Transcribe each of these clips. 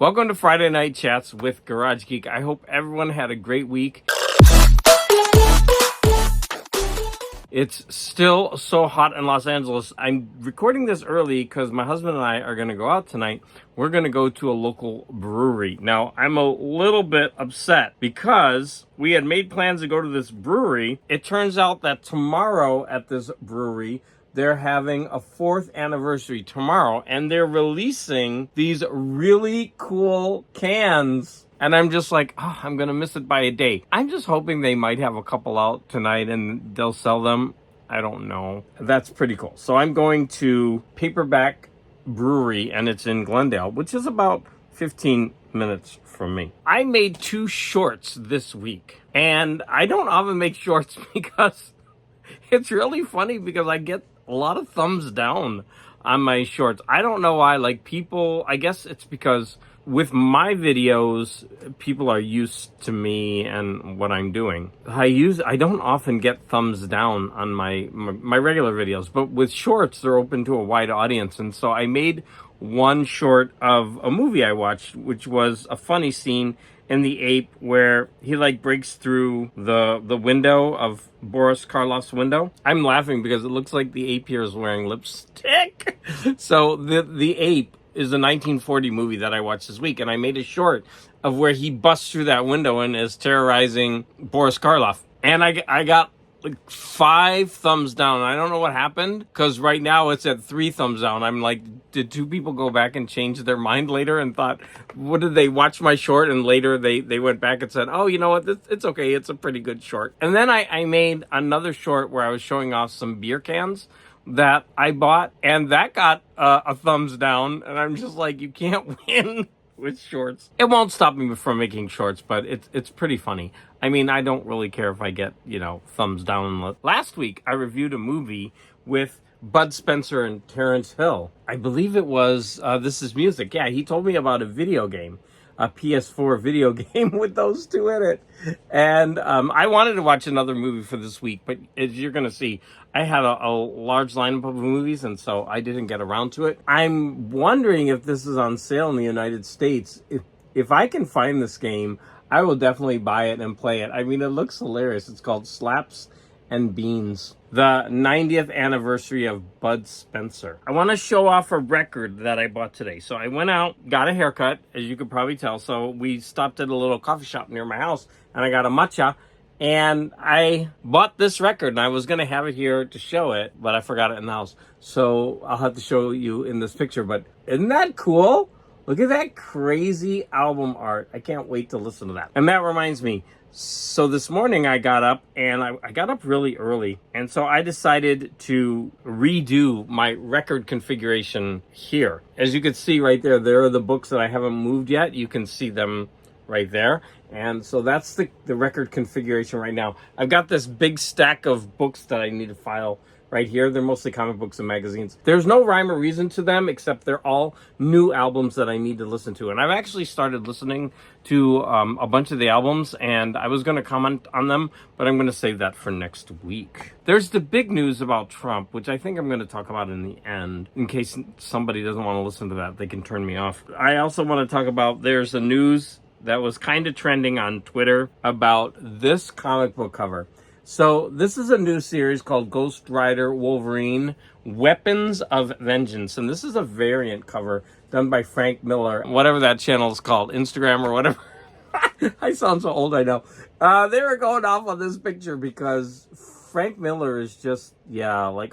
Welcome to Friday Night Chats with Garage Geek. I hope everyone had a great week. It's still so hot in Los Angeles. I'm recording this early because my husband and I are going to go out tonight. We're going to go to a local brewery. Now, I'm a little bit upset because we had made plans to go to this brewery. It turns out that tomorrow at this brewery, they're having a 4th anniversary tomorrow, and they're releasing these really cool cans. And I'm just like, oh, I'm going to miss it by a day. I'm just hoping they might have a couple out tonight and they'll sell them. I don't know. That's pretty cool. So I'm going to Paperback Brewery, and it's in Glendale, which is about 15 minutes from me. I made 2 shorts this week, and I don't often make shorts because it's really funny because I get a lot of thumbs down on my shorts. I don't know why. Like, people, I guess it's because with my videos, people are used to me and what I'm doing. I don't often get thumbs down on my regular videos, but with shorts, they're open to a wide audience. And so I made one short of a movie I watched, which was a funny scene in The Ape where he breaks through the window of Boris Karloff's window. I'm laughing because it looks like the ape here is wearing lipstick. So the Ape is a 1940 movie that I watched this week, and I made a short of where he busts through that window and is terrorizing Boris Karloff. And I got 5 thumbs down. I don't know what happened, because right now it's at 3 thumbs down. I'm like, did 2 people go back and change their mind later and thought, what did they watch my short? And later they went back and said, oh, you know what? It's okay. It's a pretty good short. And then I made another short where I was showing off some beer cans that I bought, and that got a thumbs down. And I'm just like, you can't win with shorts. It won't stop me from making shorts, but it's pretty funny. I mean, I don't really care if I get, thumbs down. Last week, I reviewed a movie with Bud Spencer and Terrence Hill. I believe it was This Is Music. Yeah, he told me about a video game, a PS4 video game with those 2 in it. And I wanted to watch another movie for this week, but as you're going to see, I had a large lineup of movies, and so I didn't get around to it. I'm wondering if this is on sale in the United States. If I can find this game, I will definitely buy it and play it. I mean, it looks hilarious. It's called Slaps and Beans, the 90th anniversary of Bud Spencer. I want to show off a record that I bought today. So I went out, got a haircut, as you could probably tell. So we stopped at a little coffee shop near my house, and I got a matcha. And I bought this record, and I was going to have it here to show it, but I forgot it in the house. So I'll have to show you in this picture. But isn't that cool? Look at that crazy album art. I can't wait to listen to that. And that reminds me, so this morning I got up, and I got up really early. And so I decided to redo my record configuration here. As you can see right there, there are the books that I haven't moved yet. You can see them right there. And so that's the record configuration right now. I've got this big stack of books that I need to file right here. They're mostly comic books and magazines. There's no rhyme or reason to them, except they're all new albums that I need to listen to. And I've actually started listening to a bunch of the albums, and I was going to comment on them, but I'm going to save that for next week. There's the big news about Trump, which I think I'm going to talk about in the end. In case somebody doesn't want to listen to that, they can turn me off. I also want to talk about, there's a news that was kind of trending on Twitter about this comic book cover. So this is a new series called Ghost Rider Wolverine, Weapons of Vengeance. And this is a variant cover done by Frank Miller, whatever that channel is called, Instagram or whatever. I sound so old, I know. They were going off on this picture because Frank Miller is just,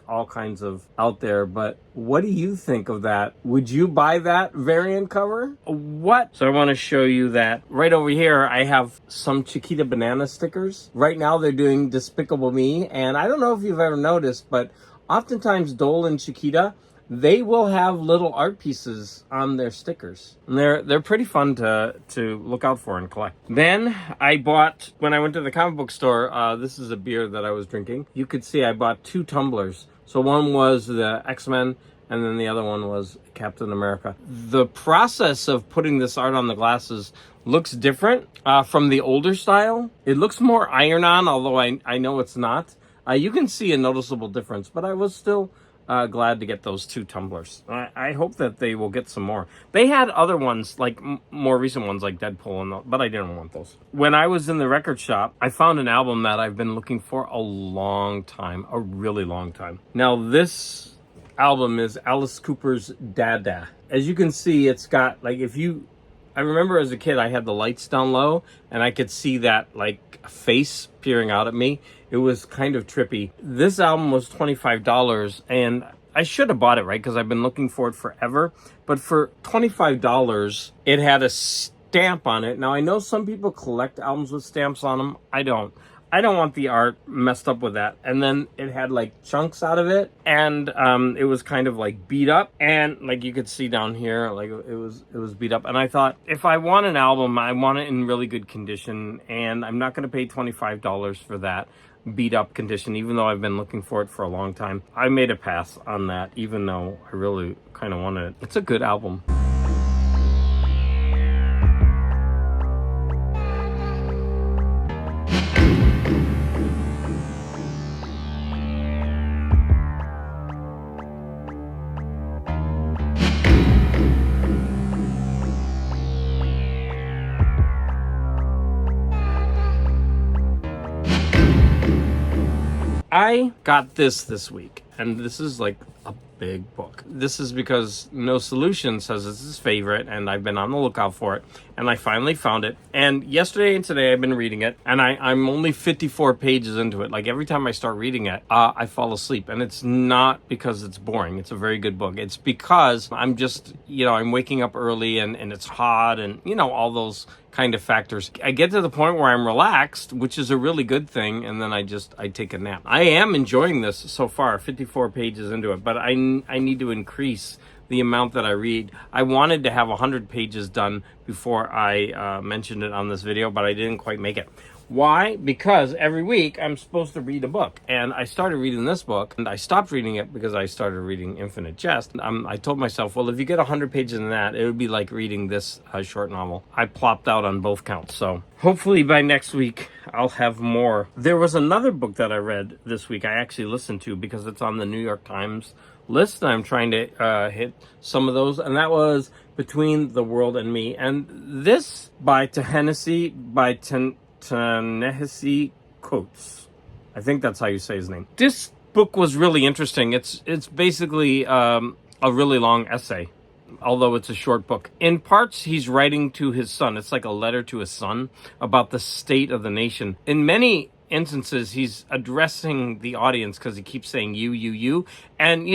all kinds of out there. But what do you think of that? Would you buy that variant cover? What? So I want to show you that right over here. I have some Chiquita banana stickers. Right now they're doing Despicable Me. And I don't know if you've ever noticed, but oftentimes Dole and Chiquita, they will have little art pieces on their stickers. And they're pretty fun to look out for and collect. Then I bought, when I went to the comic book store, this is a beer that I was drinking. You could see I bought 2 tumblers. So one was the X-Men, and then the other one was Captain America. The process of putting this art on the glasses looks different from the older style. It looks more iron-on, although I know it's not. You can see a noticeable difference, but I was still glad to get those 2 tumblers. I hope that they will get some more. They had other ones, like more recent ones, like Deadpool, but I didn't want those. When I was in the record shop, I found an album that I've been looking for a long time, a really long time. Now, this album is Alice Cooper's Dada. As you can see, it's got, like, I remember as a kid, I had the lights down low, and I could see that, like, face peering out at me. It was kind of trippy. This album was $25, and I should have bought it, right? Because I've been looking for it forever. But for $25, it had a stamp on it. Now, I know some people collect albums with stamps on them. I don't. I don't want the art messed up with that. And then it had like chunks out of it, and it was kind of like beat up, and like you could see down here, like it was beat up. And I thought, if I want an album, I want it in really good condition, and I'm not going to pay $25 for that beat up condition, even though I've been looking for it for a long time. I made a pass on that, even though I really kind of wanted it. It's a good album. I got this week, and this is like a big book. This is because No Solution says it's his favorite, and I've been on the lookout for it, and I finally found it. And yesterday and today I've been reading it, and I'm only 54 pages into it. Like every time I start reading it, I fall asleep, and it's not because it's boring. It's a very good book. It's because I'm just, I'm waking up early, and it's hot, and all those kind of factors. I get to the point where I'm relaxed, which is a really good thing, and then I take a nap. I am enjoying this so far, 54 pages into it, but I need to increase the amount that I read. I wanted to have 100 pages done before I mentioned it on this video, but I didn't quite make it. Why? Because every week I'm supposed to read a book, and I started reading this book, and I stopped reading it because I started reading Infinite Jest. I told myself, well, if you get 100 pages in that, it would be like reading this short novel. I plopped out on both counts, so hopefully by next week I'll have more. There was another book that I read this week I actually listened to because it's on the New York Times list, and I'm trying to hit some of those, and that was Between the World and Me. And this by Ta-Nehisi Coates. I think that's how you say his name. This book was really interesting. It's basically a really long essay, although it's a short book. In parts, he's writing to his son. It's like a letter to his son about the state of the nation. In many instances, he's addressing the audience because he keeps saying you. And,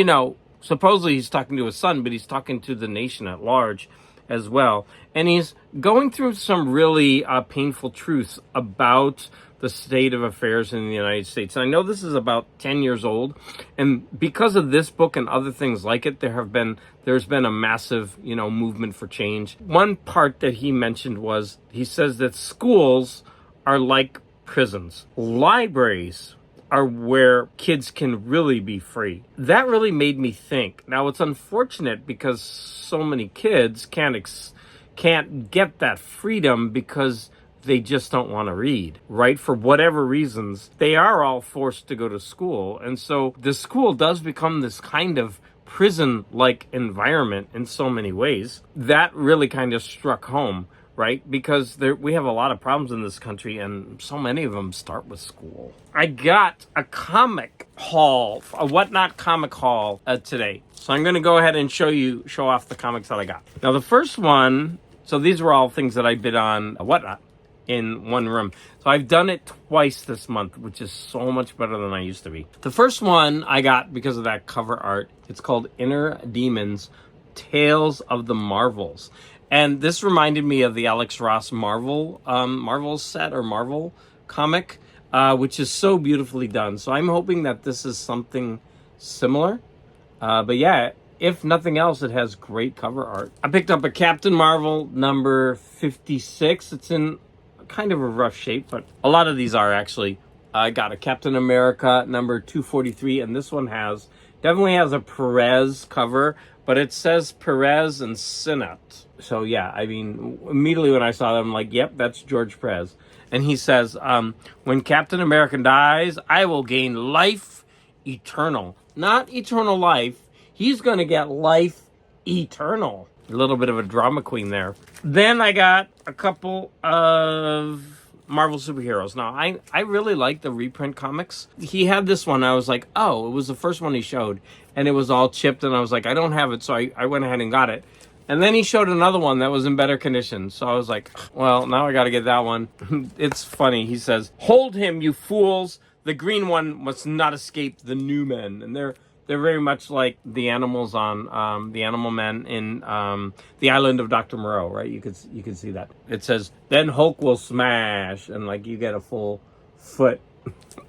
supposedly he's talking to his son, but he's talking to the nation at large as well. And he's going through some really painful truths about the state of affairs in the United States. And I know this is about 10 years old, and because of this book and other things like it, there's been a massive, movement for change. One part that he mentioned was, he says that schools are like prisons. Libraries are where kids can really be free. That really made me think. Now, it's unfortunate because so many kids can't get that freedom because they just don't want to read, right? For whatever reasons, they are all forced to go to school. And so the school does become this kind of prison-like environment in so many ways. That really kind of struck home, right? Because we have a lot of problems in this country, and so many of them start with school. I got a comic haul, a Whatnot comic haul today. So I'm going to go ahead and show off the comics that I got. Now, the first one, so these were all things that I bid on Whatnot in one room. So I've done it twice this month, which is so much better than I used to be. The first one I got because of that cover art. It's called Inner Demons, Tales of the Marvels. And this reminded me of the Alex Ross Marvel set or Marvel comic, which is so beautifully done. So I'm hoping that this is something similar. But yeah, if nothing else, it has great cover art. I picked up a Captain Marvel number 56. It's in kind of a rough shape, but a lot of these are actually. I got a Captain America number 243, and this one definitely has a Perez cover, but it says Perez and Sinnott. So yeah, I mean, immediately when I saw that, I'm like, yep, that's George Perez. And he says, when Captain America dies, I will gain life eternal. not eternal life. He's going to get life eternal. A little bit of a drama queen there. Then I got a couple of Marvel superheroes. Now, I really like the reprint comics. He had this one. I was like, oh, it was the first one he showed. And it was all chipped. And I was like, I don't have it. So I went ahead and got it. And then he showed another one that was in better condition. So I was like, well, now I got to get that one. It's funny. He says, hold him, you fools. The green one must not escape the new men. And they're very much like the animals on the Animal Men in the Island of Dr. Moreau, right? You could see that. It says, then Hulk will smash. And like you get a full foot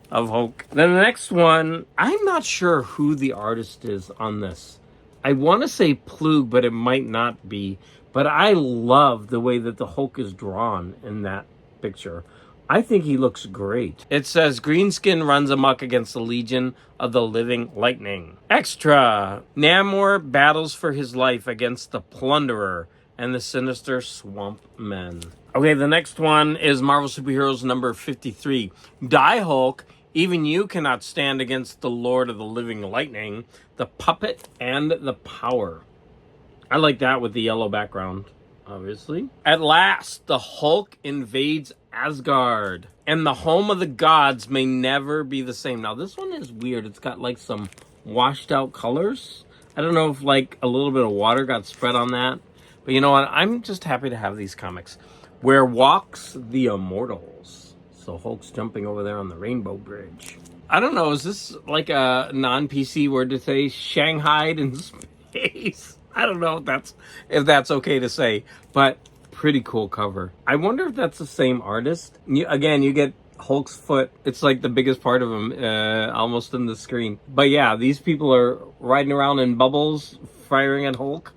of Hulk. Then the next one, I'm not sure who the artist is on this. I want to say Plug, but it might not be. But I love the way that the Hulk is drawn in that picture. I think he looks great. It says, Greenskin runs amok against the Legion of the Living Lightning. Extra! Namor battles for his life against the Plunderer and the sinister Swamp Men. Okay, the next one is Marvel Superheroes number 53. Die Hulk, even you cannot stand against the Lord of the Living Lightning, the Puppet and the Power. I like that with the yellow background, obviously. At last, the Hulk invades Asgard, and the home of the gods may never be the same. Now, this one is weird. It's got like some washed out colors. I don't know if like a little bit of water got spread on that. But you know what? I'm just happy to have these comics. Where walks the immortals? So Hulk's jumping over there on the Rainbow Bridge. I don't know. Is this like a non-PC word to say? Shanghaied in space? I don't know if that's okay to say. But pretty cool cover. I wonder if that's the same artist. Again, you get Hulk's foot. It's like the biggest part of him, almost in the screen. But yeah, these people are riding around in bubbles, firing at Hulk.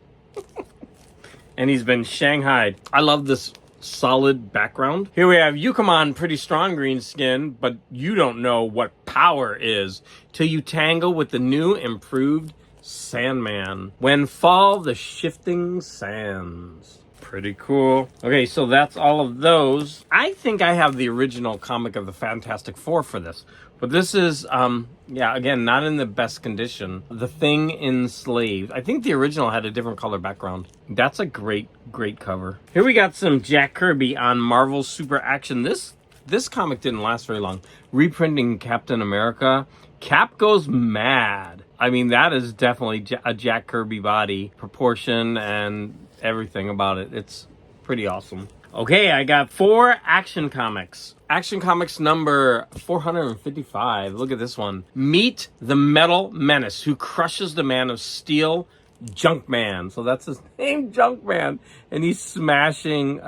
And he's been shanghaied. I love this solid background. Here we have, you come on pretty strong, Greenskin, but you don't know what power is till you tangle with the new improved Sandman. When fall the shifting sands. Pretty cool. Okay, so that's all of those. I think I have the original comic of the Fantastic Four for this. But this is, yeah, again, not in the best condition. The Thing Enslaved. I think the original had a different color background. That's a great, great cover. Here we got some Jack Kirby on Marvel Super Action. This comic didn't last very long. Reprinting Captain America. Cap goes mad. I mean, that is definitely a Jack Kirby body. Proportion and everything about it. It's pretty awesome. Okay, I got 4 Action Comics. Action Comics number 455. Look at this one. Meet the Metal Menace, who crushes the Man of Steel, Junkman. So that's his name, Junkman. And he's smashing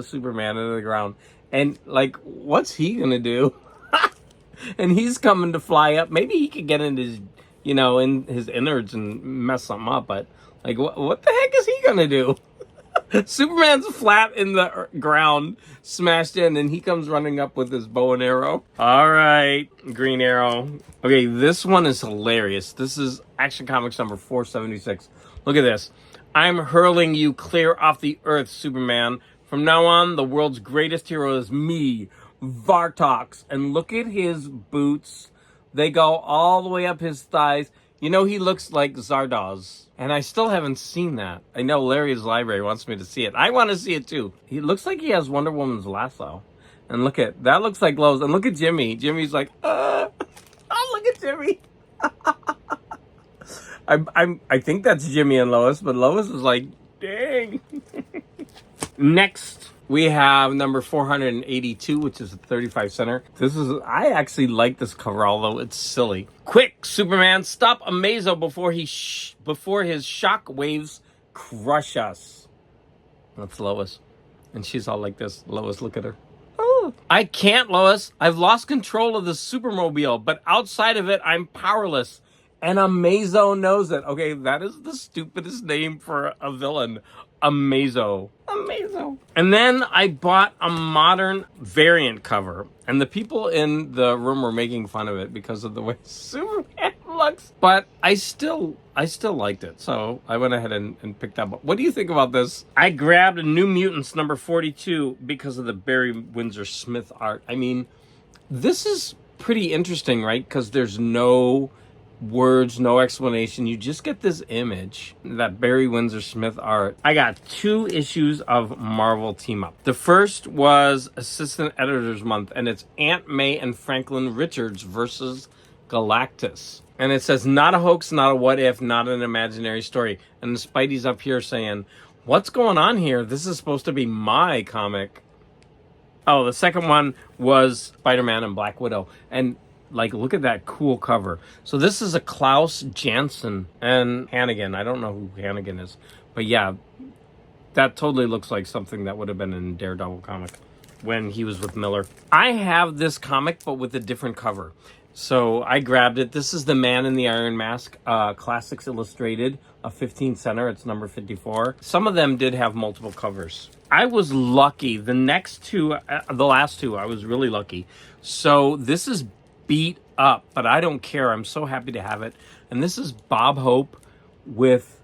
Superman into the ground. And, like, what's he gonna do? And he's coming to fly up. Maybe he could get in his, in his innards and mess something up. But, like, what the heck is he gonna do? Superman's flat in the ground, smashed in, and he comes running up with his bow and arrow. All right, Green Arrow. Okay, this one is hilarious. This is Action Comics number 476. Look at this. I'm hurling you clear off the earth, Superman. From now on, the world's greatest hero is me, Vartox. And look at his boots. They go all the way up his thighs. He looks like Zardoz. And I still haven't seen that. I know Larry's library wants me to see it. I want to see it too. He looks like he has Wonder Woman's lasso. And that looks like Lois. And look at Jimmy. Jimmy's like, oh, look at Jimmy. I think that's Jimmy and Lois, but Lois is like, dang. Next, we have number 482, which is a 35 center. I actually like this cover, although it's silly. Quick, Superman, stop Amazo before his shock waves crush us. That's Lois. And she's all like this. Lois, look at her. Oh. I can't, Lois. I've lost control of the Supermobile, but outside of it, I'm powerless. And Amazo knows it. Okay, that is the stupidest name for a villain. Amazo. And then I bought a modern variant cover. And the people in the room were making fun of it because of the way Superman looks. But I still liked it. So I went ahead and picked that up. What do you think about this? I grabbed a New Mutants number 42 because of the Barry Windsor Smith art. I mean, this is pretty interesting, right? Because there's no words, no explanation. You just get this image, that Barry Windsor Smith art. I got 2 issues of Marvel Team Up. The first was Assistant Editors Month, and it's Aunt May and Franklin Richards versus Galactus. And it says, not a hoax, not a what if, not an imaginary story. And Spidey's up here saying, what's going on here? This is supposed to be my comic. Oh, the second one was Spider-Man and Black Widow. And like, look at that cool cover. So this is a Klaus Janson and Hannigan. I don't know who Hannigan is. But yeah, that totally looks like something that would have been in Daredevil comic when he was with Miller. I have this comic, but with a different cover. So I grabbed it. This is The Man in the Iron Mask, Classics Illustrated, a 15 center. It's number 54. Some of them did have multiple covers. I was lucky. The next 2, the last 2, I was really lucky. So this is beat up, but I don't care. I'm so happy to have it. And this is Bob Hope with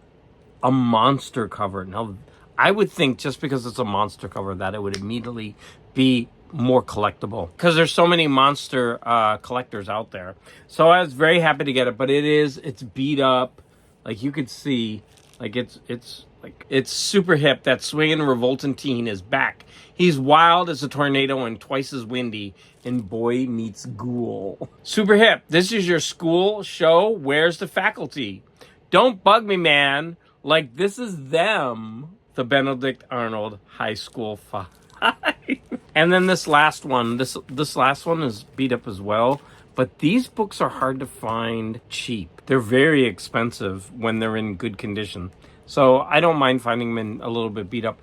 a monster cover. Now, I would think just because it's a monster cover that it would immediately be more collectible, because there's so many monster collectors out there. So I was very happy to get it, but it's beat up. Like you could see, like it's super hip. That swinging revolting teen is back. He's wild as a tornado and twice as windy in Boy Meets Ghoul. Super hip. This is your school show. Where's the faculty? Don't bug me, man. Like, this is them. The Benedict Arnold High School 5. And then this last one. This last one is beat up as well. But these books are hard to find cheap. They're very expensive when they're in good condition. So I don't mind finding them in a little bit beat up.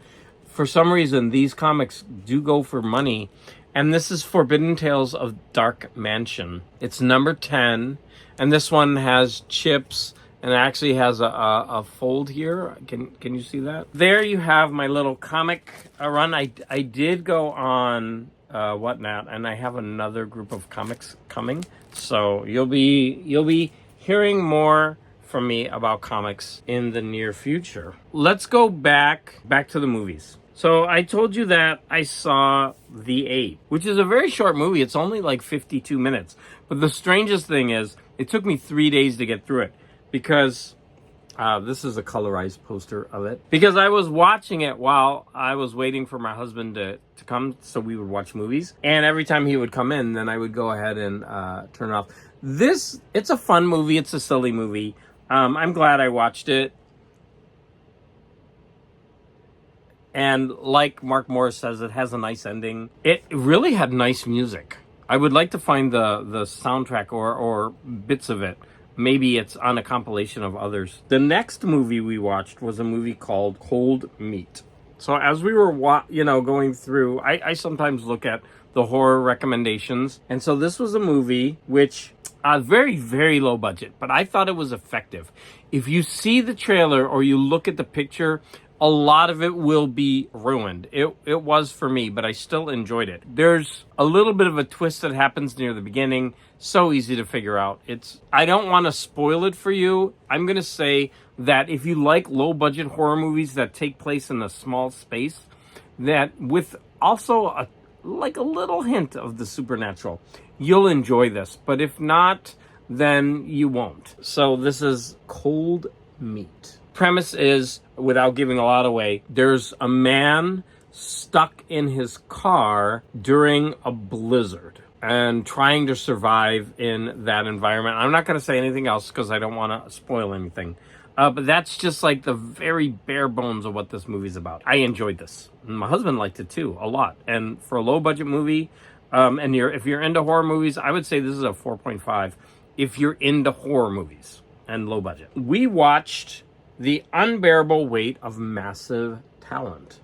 For some reason, these comics do go for money. And this is Forbidden Tales of Dark Mansion. It's number 10. And this one has chips and it actually has a fold here. Can you see that? There you have my little comic run. I did go on Whatnot, and I have another group of comics coming. So you'll be hearing more from me about comics in the near future. Let's go back to the movies. So I told you that I saw The Apes, which is a very short movie. It's only like 52 minutes. But the strangest thing is, it took me 3 days to get through it, because this is a colorized poster of it. Because I was watching it while I was waiting for my husband to come, so we would watch movies. And every time he would come in, then I would go ahead and turn it off. It's a fun movie. It's a silly movie. I'm glad I watched it. And like Mark Morris says, it has a nice ending. It really had nice music. I would like to find the soundtrack or bits of it. Maybe it's on a compilation of others. The next movie we watched was a movie called Cold Meat. So as we were going through, I sometimes look at the horror recommendations. And so this was a movie which very, very low budget, but I thought it was effective. If you see the trailer or you look at the picture, a lot of it will be ruined. It was for me, but I still enjoyed it. There's a little bit of a twist that happens near the beginning. So easy to figure out. I don't want to spoil it for you. I'm going to say that if you like low-budget horror movies that take place in a small space, that with also a little hint of the supernatural, you'll enjoy this. But if not, then you won't. So this is Cold Meat. Premise is, without giving a lot away, there's a man stuck in his car during a blizzard and trying to survive in that environment. I'm not going to say anything else because I don't want to spoil anything. But that's just like the very bare bones of what this movie's about. I enjoyed this. My husband liked it too, a lot. And for a low budget movie, and if you're into horror movies, I would say this is a 4.5 if you're into horror movies and low budget. We watched The Unbearable Weight of Massive Talent.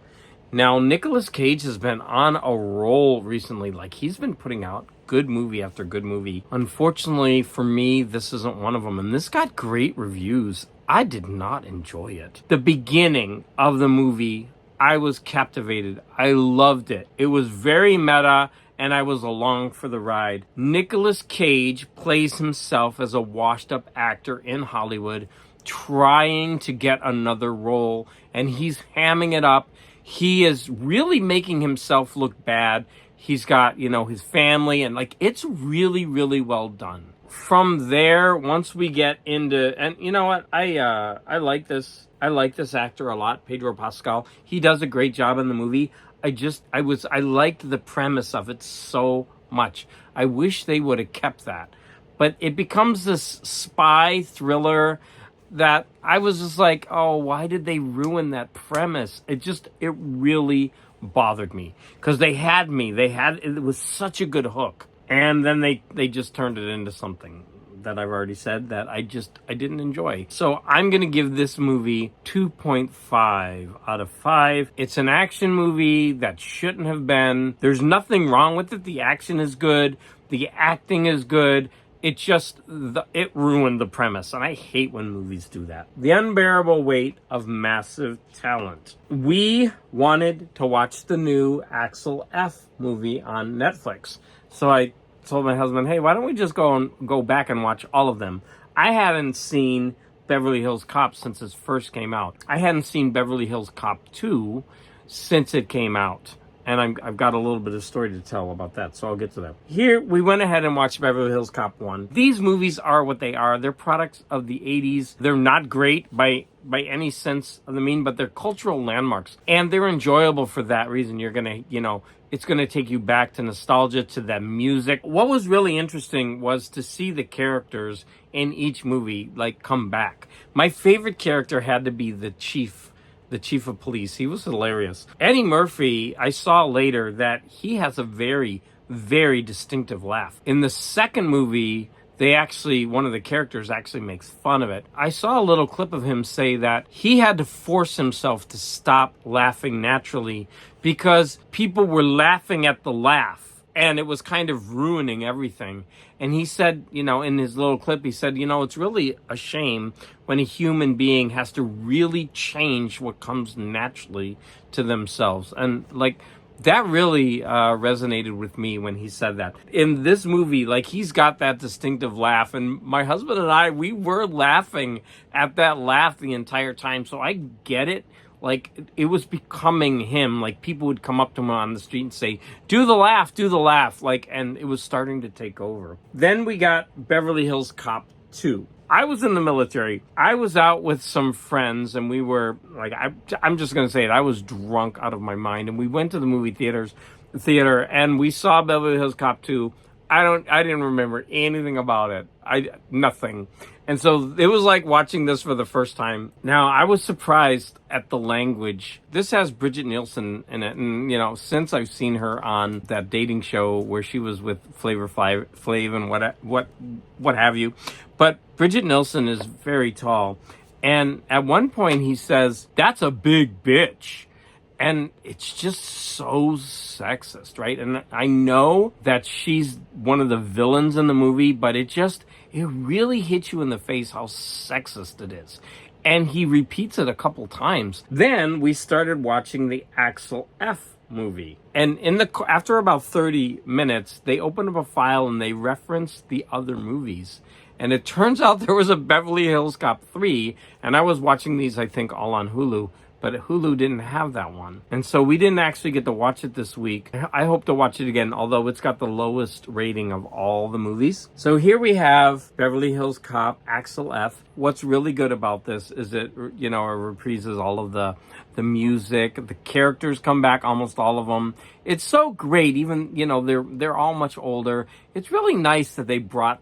Now, Nicolas Cage has been on a roll recently. Like, he's been putting out good movie after good movie. Unfortunately for me, this isn't one of them. And this got great reviews. I did not enjoy it. The beginning of the movie, I was captivated. I loved it. It was very meta, and I was along for the ride. Nicolas Cage plays himself as a washed-up actor in Hollywood, trying to get another role, and he's hamming it up. He is really making himself look bad. He's got, his family, and it's really, really well done. from there, once we get into, and you know what, I like this. I like this actor a lot, Pedro Pascal. He does a great job in the movie. I liked the premise of it so much. I wish they would have kept that. But it becomes this spy thriller that I was just like, oh, why did they ruin that premise? It really bothered me because it was such a good hook. And then they just turned it into something that I've already said that I didn't enjoy. So I'm going to give this movie 2.5 out of 5. It's an action movie that shouldn't have been. There's nothing wrong with it. The action is good. The acting is good. It ruined the premise, and I hate when movies do that. The Unbearable Weight of Massive Talent. We wanted to watch the new Axel F movie on Netflix. So I told my husband, hey, why don't we just go back and watch all of them? I hadn't seen Beverly Hills Cop since it first came out. I hadn't seen Beverly Hills Cop 2 since it came out. And I've got a little bit of story to tell about that, so I'll get to that. Here, we went ahead and watched Beverly Hills Cop 1. These movies are what they are. They're products of the 80s. They're not great by any sense of the mean, but they're cultural landmarks. And they're enjoyable for that reason. You're going to, it's going to take you back to nostalgia, to that music. What was really interesting was to see the characters in each movie, come back. My favorite character had to be the chief of police. He was hilarious. Eddie Murphy, I saw later that he has a very, very distinctive laugh. In the second movie, one of the characters actually makes fun of it. I saw a little clip of him say that he had to force himself to stop laughing naturally because people were laughing at the laugh. And it was kind of ruining everything. And he said, in his little clip, he said, it's really a shame when a human being has to really change what comes naturally to themselves. And that really resonated with me when he said that. In this movie, he's got that distinctive laugh. And my husband and I, we were laughing at that laugh the entire time. So I get it. It was becoming him. People would come up to him on the street and say, do the laugh. And it was starting to take over. Then we got Beverly Hills Cop 2. I was in the military. I was out with some friends, and we were, I'm just going to say it, I was drunk out of my mind. And we went to the movie theater, and we saw Beverly Hills Cop 2. I didn't remember anything about it. Nothing. And so it was like watching this for the first time. Now, I was surprised at the language. This has Bridget Nielsen in it. And, since I've seen her on that dating show where she was with Flavor Flav and what have you. But Bridget Nielsen is very tall. And at one point he says, that's a big bitch. And it's just so sexist, right? And I know that she's one of the villains in the movie, but it really hits you in the face how sexist it is. And he repeats it a couple times. Then we started watching the Axel F movie. And after about 30 minutes, they opened up a file and they referenced the other movies. And it turns out there was a Beverly Hills Cop 3, and I was watching these, I think, all on Hulu. But Hulu didn't have that one. And so we didn't actually get to watch it this week. I hope to watch it again, although it's got the lowest rating of all the movies. So here we have Beverly Hills Cop, Axel F. What's really good about this is it reprises all of the music. The characters come back, almost all of them. It's so great, even, they're all much older. It's really nice that they brought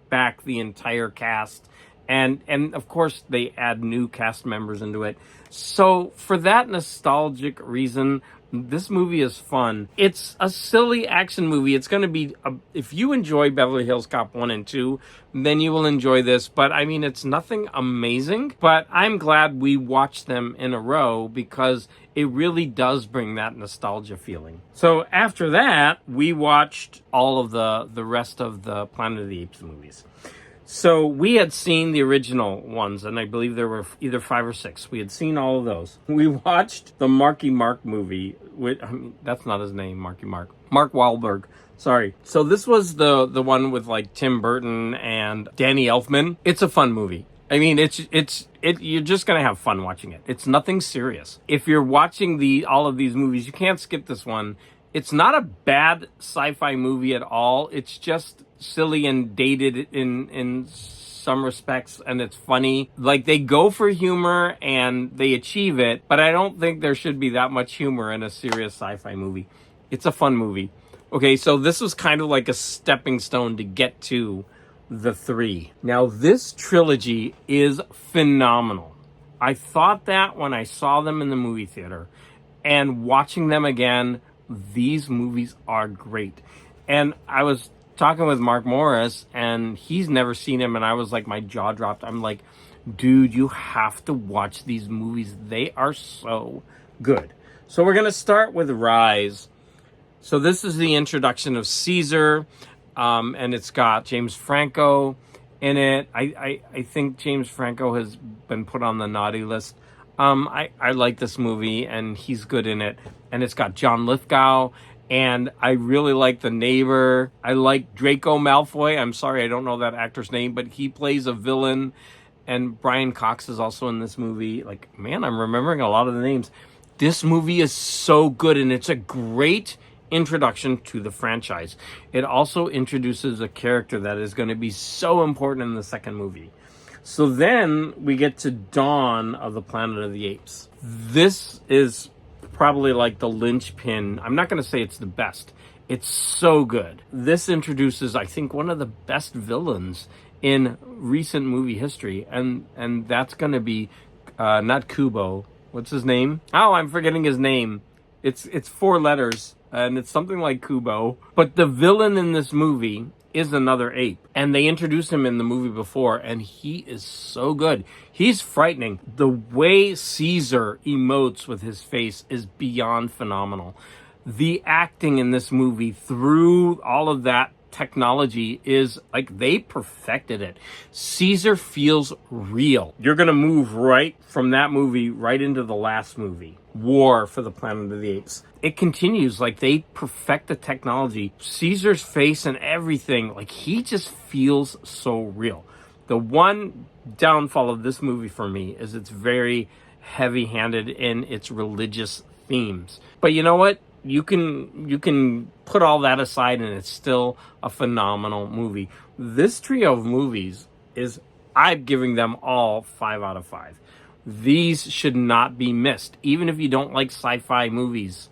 back the entire cast. And of course, they add new cast members into it. So for that nostalgic reason, this movie is fun. It's a silly action movie. It's going to be, if you enjoy Beverly Hills Cop 1 and 2, then you will enjoy this. But I mean, it's nothing amazing. But I'm glad we watched them in a row because it really does bring that nostalgia feeling. So after that, we watched all of the rest of the Planet of the Apes movies. So we had seen the original ones, and I believe there were either 5 or 6. We had seen all of those. We watched the Marky Mark movie. That's not his name, Marky Mark. Mark Wahlberg. Sorry. So this was the one with Tim Burton and Danny Elfman. It's a fun movie. I mean, you're just gonna have fun watching it. It's nothing serious. If you're watching all of these movies, you can't skip this one. It's not a bad sci-fi movie at all. It's just silly and dated in some respects, and it's funny. Like, they go for humor and they achieve it, but I don't think there should be that much humor in a serious sci-fi movie. It's a fun movie. Okay, so this was kind of like a stepping stone to get to the 3. Now, this trilogy is phenomenal. I thought that when I saw them in the movie theater, and watching them again, these movies are great. And I was talking with Mark Morris, and he's never seen him, and I was like, my jaw dropped. I'm like, dude, you have to watch these movies. They are so good. So we're going to start with Rise. So this is the introduction of Caesar, and it's got James Franco in it. I think James Franco has been put on the naughty list. I like this movie, and he's good in it. And it's got John Lithgow, and I really like the neighbor. I like Draco Malfoy. I'm sorry, I don't know that actor's name, but he plays a villain. And Brian Cox is also in this movie. Like, man, I'm remembering a lot of the names. This movie is so good, and it's a great introduction to the franchise. It also introduces a character that is going to be so important in the second movie. So then we get to Dawn of the Planet of the Apes. This is probably like the linchpin. I'm not going to say it's the best. It's so good. This introduces, I think, one of the best villains in recent movie history, and that's going to be not Kubo. What's his name? Oh, I'm forgetting his name. It's 4 letters, and it's something like Kubo. But the villain in this movie is another ape. And they introduced him in the movie before, and he is so good. He's frightening. The way Caesar emotes with his face is beyond phenomenal. The acting in this movie through all of that technology is like, they perfected it. Caesar feels real. You're going to move right from that movie right into the last movie, War for the Planet of the Apes. It continues, like, they perfect the technology. Caesar's face and everything, like, he just feels so real. The one downfall of this movie for me is it's very heavy-handed in its religious themes. But you know what? You can put all that aside, and it's still a phenomenal movie. This trio of movies I'm giving them all 5 out of 5. These should not be missed. Even if you don't like sci-fi movies,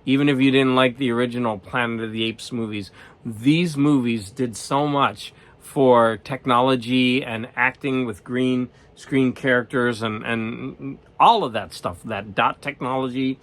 even if you didn't like the original Planet of the Apes movies, these movies did so much for technology and acting with green screen characters and all of that stuff, that dot technology.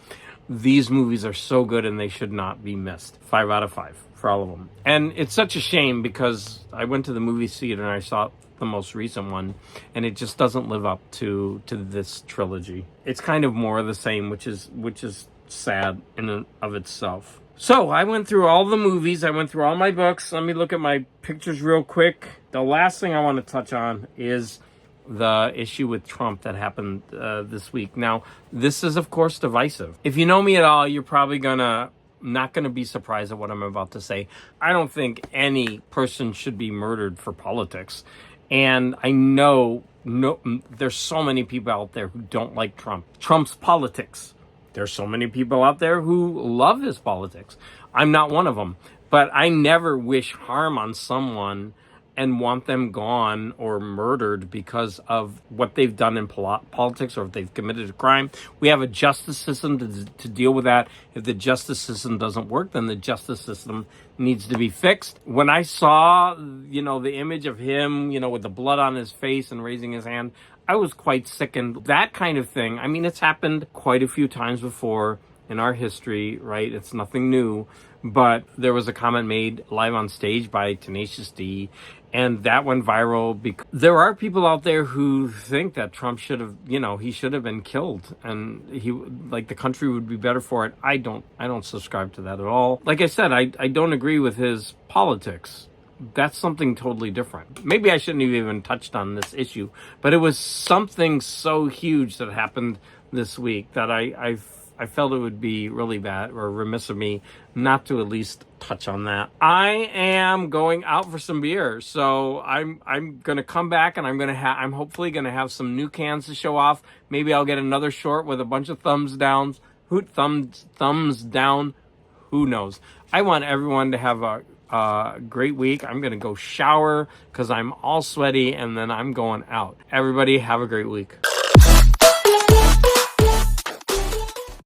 These movies are so good, and they should not be missed. 5 out of 5 for all of them. And it's such a shame, because I went to the movie theater and I saw the most recent one, and it just doesn't live up to this trilogy. It's kind of more of the same, which is sad in and of itself. So I went through all the movies. I went through all my books. Let me look at my pictures real quick. The last thing I want to touch on is the issue with Trump that happened this week. Now, this is, of course, divisive. If you know me at all, you're probably not gonna be surprised at what I'm about to say. I don't think any person should be murdered for politics. And I know there's so many people out there who don't like Trump's politics. There's so many people out there who love his politics. I'm not one of them. But I never wish harm on someone and want them gone or murdered because of what they've done in politics, or if they've committed a crime. We have a justice system to deal with that. If the justice system doesn't work, then the justice system needs to be fixed. When I saw, the image of him, with the blood on his face and raising his hand, I was quite sickened. That kind of thing, I mean, it's happened quite a few times before in our history, right? It's nothing new. But there was a comment made live on stage by Tenacious D, and that went viral because there are people out there who think that Trump should have, he should have been killed, and the country would be better for it. I don't subscribe to that at all. Like I said, I don't agree with his politics. That's something totally different. Maybe I shouldn't have even touched on this issue, but it was something so huge that happened this week that I felt it would be really bad or remiss of me not to at least touch on that. I am going out for some beer, so I'm gonna come back, and I'm hopefully gonna have some new cans to show off. Maybe I'll get another short with a bunch of thumbs down. Thumbs down. Who knows? I want everyone to have a a great week. I'm going to go shower because I'm all sweaty, and then I'm going out. Everybody have a great week.